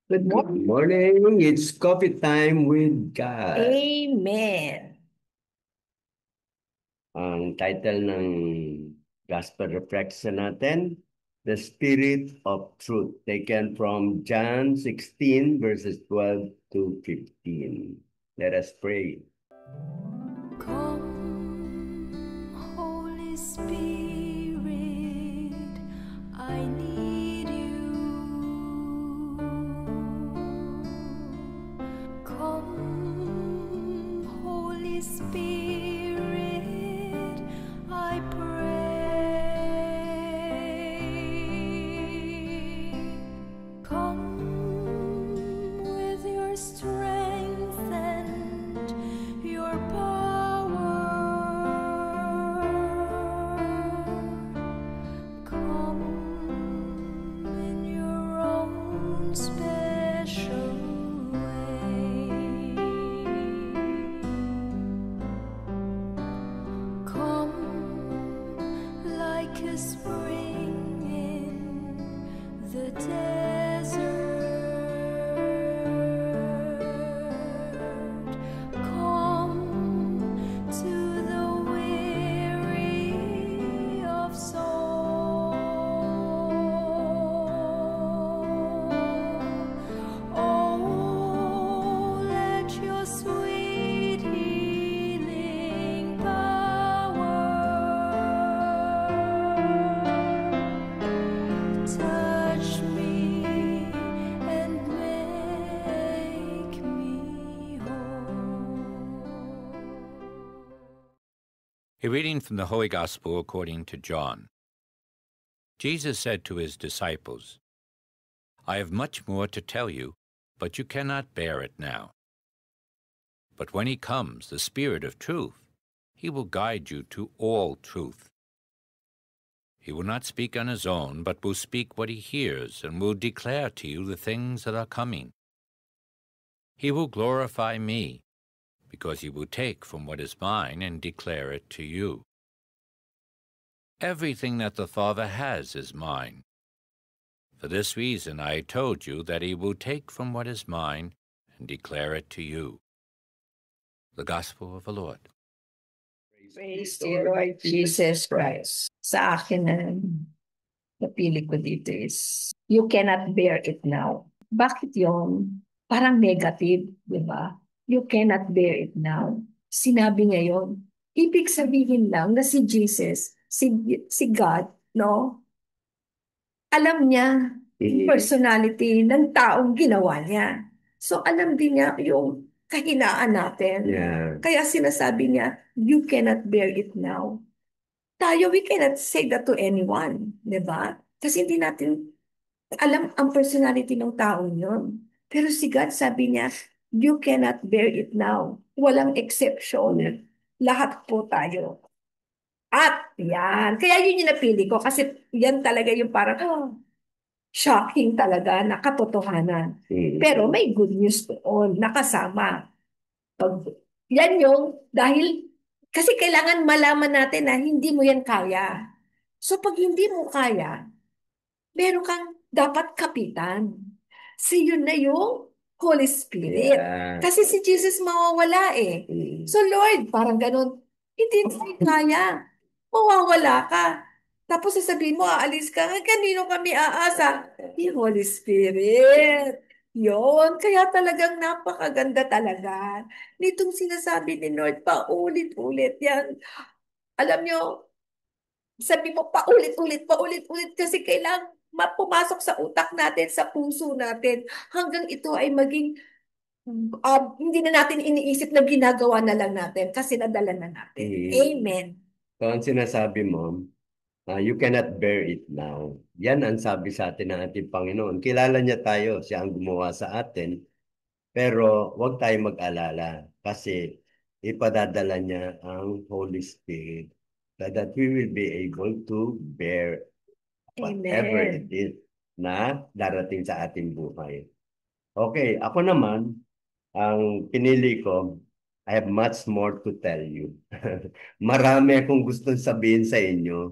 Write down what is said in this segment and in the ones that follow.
Good Good morning. morning. It's coffee time with God. Amen. Ang title ng gospel reflection natin, The Spirit of Truth, taken from John 16, verses 12 to 15. Let us pray. Come, Holy Spirit, I need you. Come, Holy Spirit, I pray. Come with your strength and your power. Come in your own special way. Come like a spring in the desert. Come to the weary of soul. Oh, let your sweet healing power touch me and make me whole. A reading from the Holy Gospel according to John. Jesus said to his disciples, I have much more to tell you, but you cannot bear it now. But when he comes, the Spirit of truth, he will guide you to all truth. He will not speak on his own, but will speak what he hears, and will declare to you the things that are coming. He will glorify me, because he will take from what is mine and declare it to you. Everything that the Father has is mine. For this reason I told you that he will take from what is mine and declare it to you. The Gospel of the Lord. Praise the Lord Jesus Christ. Sa akin na napili ko dito is, you cannot bear it now. Bakit yon? Parang negative, di ba? You cannot bear it now. Sinabi niya yon. Ibig sabihin lang na si Jesus, si God, no? Alam niya yung personality ng taong ginawa niya. So alam din niya yung kahinaan natin. Yeah. Kaya sinasabi niya, you cannot bear it now. Tayo, we cannot say that to anyone, di ba? Kasi hindi natin alam ang personality ng taong yun. Pero si God sabi niya, you cannot bear it now. Walang exception. Lahat po tayo. At yan. Kaya yun yung napili ko kasi yan talaga yung parang, shocking talaga na katotohanan. Pero may good news doon, nakasama. Pag, yan yung, dahil, kasi kailangan malaman natin na hindi mo yan kaya. So pag hindi mo kaya, meron kang dapat kapitan. Si yun na yung Holy Spirit. Yeah. Kasi si Jesus mawawala eh. So Lord, parang ganun, hindi mo kaya. Mawawala ka. Tapos sasabihin mo, aalis ka. Kanino kami aasa? Yung Holy Spirit. Yon, kaya talagang napakaganda talaga. Nitong sinasabi ni Lord, paulit-ulit yan. Alam nyo, sabi mo paulit-ulit kasi kailangan pumasok sa utak natin, sa puso natin, hanggang ito ay maging hindi na natin iniisip na ginagawa na lang natin kasi nadala na natin. Amen. So, ang sinasabi mo, you cannot bear it now. Yan ang sabi sa atin ng ating Panginoon. Kilala niya tayo, siya ang gumawa sa atin. Pero huwag tayo mag-alala kasi ipadadala niya ang Holy Spirit so that we will be able to bear whatever it Amen. is na darating sa ating buhay. Okay, ako naman, ang pinili ko, I have much more to tell you. Marami akong gustong sabihin sa inyo.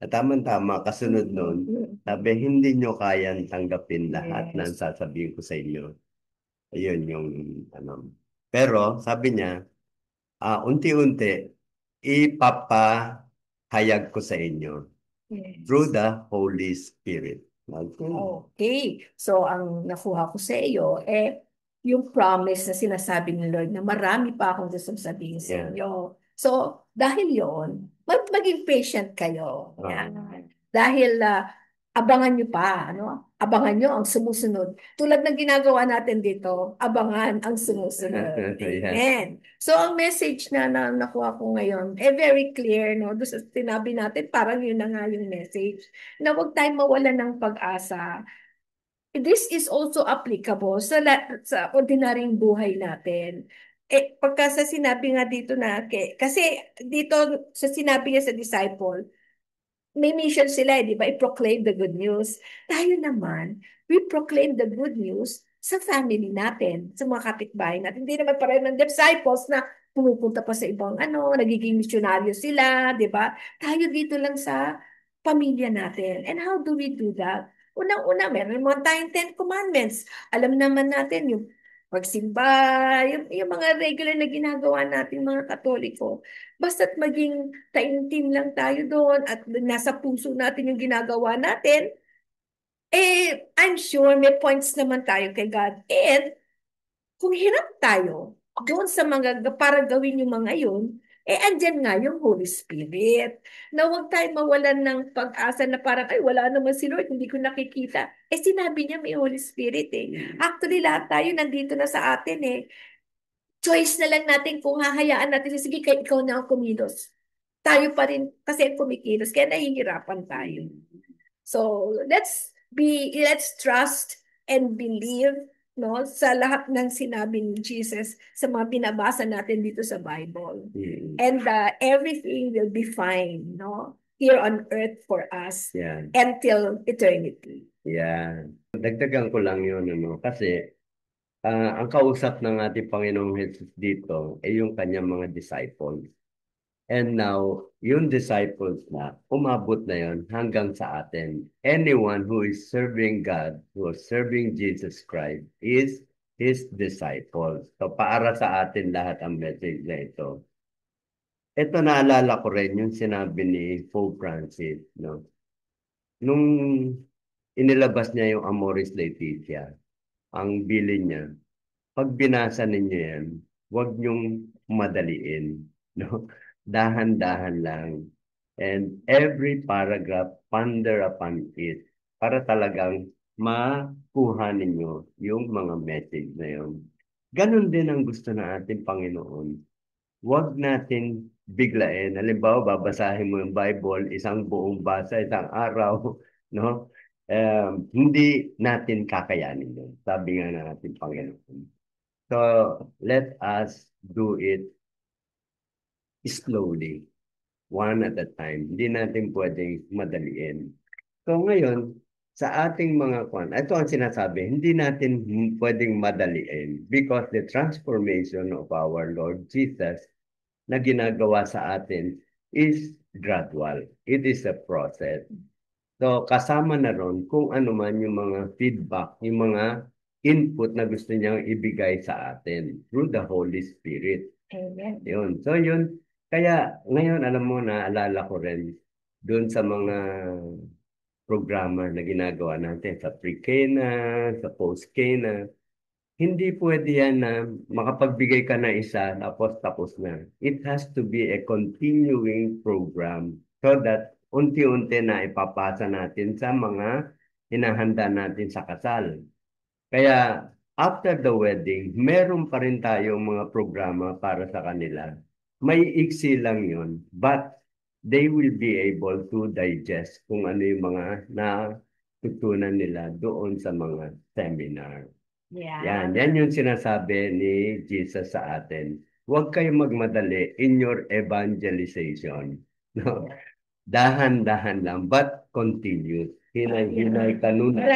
Tama-tama, kasunod nun, sabi, hindi nyo kayang tanggapin lahat ng Yes. sasabihin ko sa inyo. Ayun yung ano. Pero sabi niya, unti-unti, ipapahayag ko sa inyo through Yes. the Holy Spirit. Okay. Okay. So, ang nakuha ko sa iyo, yung promise na sinasabi ni Lord na marami pa akong gustong sabihin sa Yeah. inyo. So, dahil yon, maging patient kayo. Ah. Yan. Dahil abangan nyo pa, ano? Abangan nyo ang sumusunod. Tulad ng ginagawa natin dito, abangan ang sumusunod. Yeah. Amen. So, ang message na nakuha ko ngayon, very clear, no? Doon sa sinabi natin, parang yun na nga yung message na huwag tayong mawalan ng pag-asa. This is also applicable sa ordinaryong buhay natin. Pagka sa sinabi nga dito na, kasi dito sa sinabi niya sa disciple, may mission sila, di ba? I-proclaim the good news. Tayo naman, we proclaim the good news sa family natin, sa mga kapitbahay natin. Hindi naman pareho ng disciples na pumupunta pa sa ibang nagiging misyonaryo sila, di ba? Tayo dito lang sa pamilya natin. And how do we do that? Unang-una, meron mga tayong 10 Commandments. Alam naman natin yung pagsimba, yung mga regular na ginagawa natin mga Katoliko. Basta't maging taimtim lang tayo doon at nasa puso natin yung ginagawa natin, I'm sure may points naman tayo kay God. And kung hirap tayo doon sa mga, para gawin yung mga yun, andyan nga yung Holy Spirit. Na huwag tayo mawalan ng pag-asa na parang, ay, wala naman si Lord, hindi ko nakikita. Sinabi niya may Holy Spirit eh. Actually, lahat tayo nandito na sa atin eh. Choice na lang natin kung hahayaan natin, sige, ikaw na ang kumilos. Tayo pa rin kasi ang kumikilos, kaya nahihirapan tayo. So, let's trust and believe, no, sa lahat ng sinabi ni Jesus sa mga binabasa natin dito sa Bible. And everything will be fine, no, here on earth for us until eternity. Yeah. Dagdagan ko lang yun, kasi ang kausap ng ating Panginoong Jesus dito ay yung kanyang mga disciples. And now, yung disciples na, umabot na yon hanggang sa atin. Anyone who is serving God, who is serving Jesus Christ, is His disciples. So, para sa atin lahat ang message na ito. Ito naalala ko rin yung sinabi ni Pope Francis, no? Nung inilabas niya yung Amoris Laetitia, ang bilin niya, pag binasa ninyo yan, huwag niyong madaliin, no? Dahan-dahan lang. And every paragraph, ponder upon it para talagang makuha ninyo yung mga message na yun. Ganon din ang gusto ng ating Panginoon. Huwag natin biglain. Halimbawa, babasahin mo yung Bible, isang buong basa, isang araw, no? Hindi natin kakayanin yun. Sabi nga ng ating Panginoon. So, let us do it slowly, one at a time. Hindi natin pwedeng madaliin. So, ngayon, sa ating mga ito ang sinasabi, hindi natin pwedeng madaliin because the transformation of our Lord Jesus na ginagawa sa atin is gradual. It is a process. So, kasama na ron kung ano man yung mga feedback, yung mga input na gusto niyang ibigay sa atin through the Holy Spirit. Amen. Yun. So, yun. Kaya, ngayon, alam mo, naalala ko rin doon sa mga programa na ginagawa natin sa pre-K sa post-K hindi pwede yan na makapagbigay ka na isa tapos na. It has to be a continuing program so that unti-unti na ipapasa natin sa mga hinahanda natin sa kasal. Kaya after the wedding, meron pa rin tayong mga programa para sa kanila. May iksi lang yun, but they will be able to digest kung ano yung mga natutunan nila doon sa mga seminar. Yeah. Yan yung sinasabi ni Jesus sa atin. Huwag kayong magmadali in your evangelization. No? Dahan-dahan lang, but continuous. Hinay-hinay kanuna.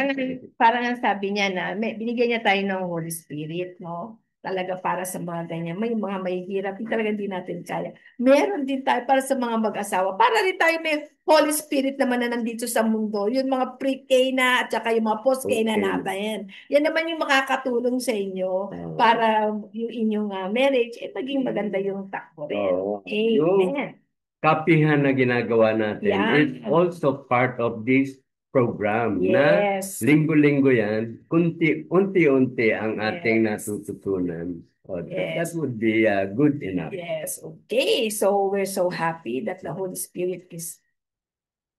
Parang ang sabi niya na binigyan niya tayo ng Holy Spirit, no? talaga para sa mga ganyan. May mga mahihirap, talaga hindi natin kaya. Meron din tayo para sa mga mag-asawa. Para rin tayo may Holy Spirit naman na nandito sa mundo. Yung mga pre-K na at saka yung mga post-K na Okay. natin. Yan naman yung makakatulong sa inyo Oo. para yung inyong marriage maging maganda yung takbo rin. Oo. Yung Amen. kapihan na ginagawa natin Yan. is also part of this program na Yes. linggo-linggo yan, unti-unti ang ating Yes. natututunan. That Yes. would be good enough. Yes. Okay. So we're so happy that the Holy Spirit is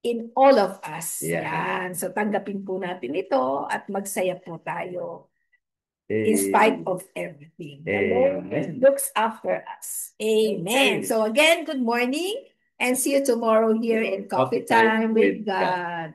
in all of us. Yeah. Yan. So tanggapin po natin ito at magsaya po tayo in spite of everything. The Lord Amen. looks after us. Amen. So again, good morning and see you tomorrow here in Coffee Time with God.